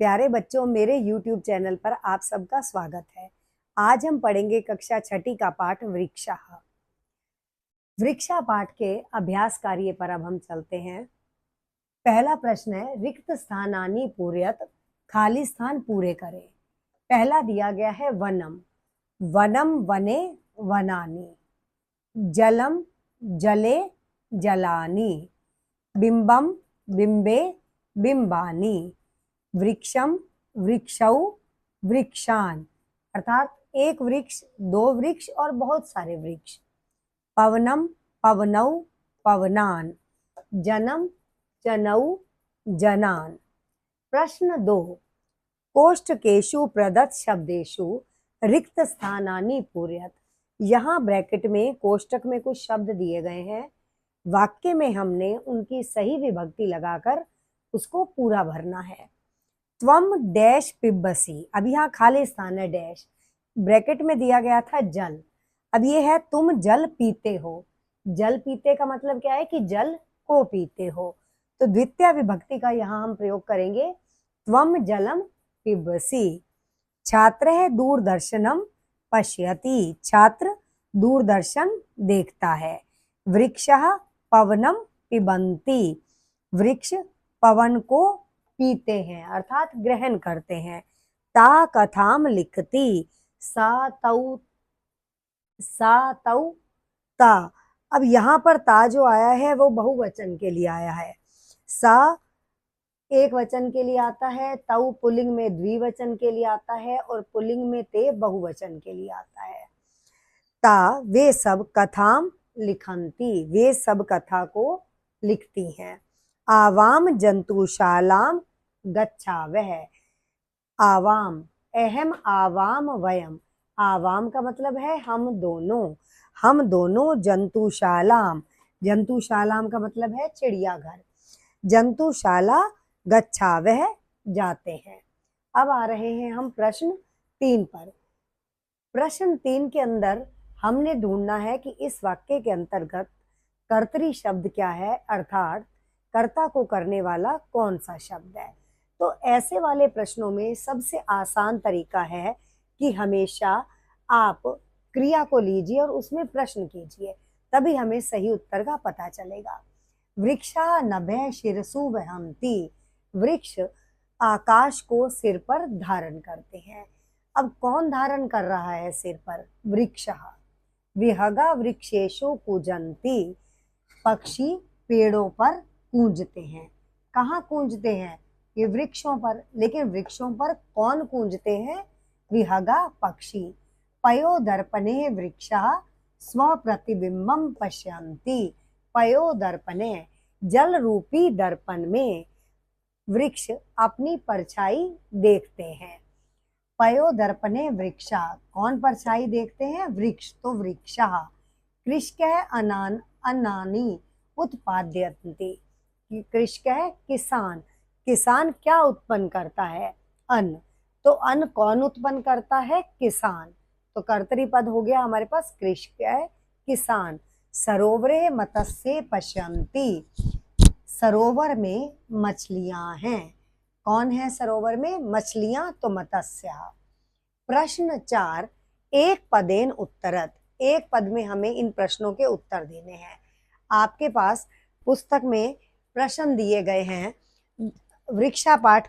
प्यारे बच्चों, मेरे YouTube चैनल पर आप सबका स्वागत है। आज हम पढ़ेंगे कक्षा छठी का पाठ वृक्षः। वृक्षा पाठ के अभ्यास कार्य पर अब हम चलते हैं। पहला प्रश्न है, रिक्त स्थानानि पूरयत, खाली स्थान पूरे करें। पहला दिया गया है वनम, वनम वने वनानि, जलम जले जलानि, बिंबम बिंबे बिंबानि, वृक्षम वृक्षौ वृक्षान, अर्थात एक वृक्ष, दो वृक्ष और बहुत सारे वृक्ष। पवनम पवनौ पवनान, जनम जनौ जनान। प्रश्न 2, कोष्ठकेषु प्रदत्त शब्देषु रिक्त स्थानानि पूरयत। यहाँ ब्रैकेट में कोष्ठक में कुछ शब्द दिए गए हैं, वाक्य में हमने उनकी सही विभक्ति लगाकर उसको पूरा भरना है। त्वम डैश पिबसी, अब यहाँ खाली स्थान है डैश, ब्रैकेट में दिया गया था जल, अब ये है तुम जल पीते हो। जल पीते का मतलब क्या है कि जल को पीते हो, तो द्वितीय विभक्ति का यहाँ हम प्रयोग करेंगे, त्वम जलम पिबसी। छात्र है दूरदर्शनम पश्यति, छात्र दूरदर्शन देखता है। वृक्षः पवनम पिबन्ति, वृक्ष पवन को पीते हैं अर्थात ग्रहण करते हैं। ता कथाम लिखती, सा तौ ता, अब यहाँ पर ता जो आया है वो बहुवचन के लिए आया है, सा एक वचन के लिए आता है, तौ पुल्लिंग में द्विवचन के लिए आता है और पुल्लिंग में ते बहुवचन के लिए आता है। ता वे सब कथाम लिखंती, वे सब कथा को लिखती हैं। आवाम जंतुशालाम गच्छावः, आवाम अहम आवाम वयम, आवाम का मतलब है हम दोनों जंतुशालाम, जंतुशालाम का मतलब है चिड़ियाघर, जंतुशाला गच्छावः जाते हैं। अब आ रहे हैं हम प्रश्न 3 पर। प्रश्न 3 के अंदर हमने ढूंढना है कि इस वाक्य के अंतर्गत कर्तरी शब्द क्या है, अर्थात कर्ता को करने वाला कौन सा शब्द है। तो ऐसे वाले प्रश्नों में सबसे आसान तरीका है कि हमेशा आप क्रिया को लीजिए और उसमें प्रश्न कीजिए, तभी हमें सही उत्तर का पता चलेगा। वृक्षा नभः शिरसु वहन्ति, वृक्ष आकाश को सिर पर धारण करते हैं। अब कौन धारण कर रहा है सिर पर? वृक्षः। विहगा वृक्षेषु कूजन्ति, पक्षी पेड़ों पर कूंजते हैं। कहाँ कूंजते हैं? ये वृक्षों पर, लेकिन वृक्षों पर कौन कूंजते हैं? विहगा पक्षी। पयो दर्पणे वृक्षः स्वप्रतिबिंबं पश्यन्ति, पयो दर्पणे, जल रूपी दर्पण में वृक्ष अपनी परछाई देखते हैं। पयो दर्पणे वृक्षा, कौन परछाई देखते हैं? वृक्ष, तो वृक्षः। कृषकः अन्नानि उत्पादयन्ति, कृषकः किसान, किसान क्या उत्पन्न करता है? अन्न, तो अन्न कौन उत्पन्न करता है? किसान, तो कर्तरी पद हो गया हमारे पास कृषकः किसान। सरोवरे मत्स्य पश्यन्ति, सरोवर में मछलियां हैं। कौन है सरोवर में? मछलियां, तो मत्स्य। प्रश्न 4, एक पदेन उत्तरत, एक पद में हमें इन प्रश्नों के उत्तर देने हैं। आपके पास पुस्तक में प्रश्न दिए गए हैं, वृक्षा पाठ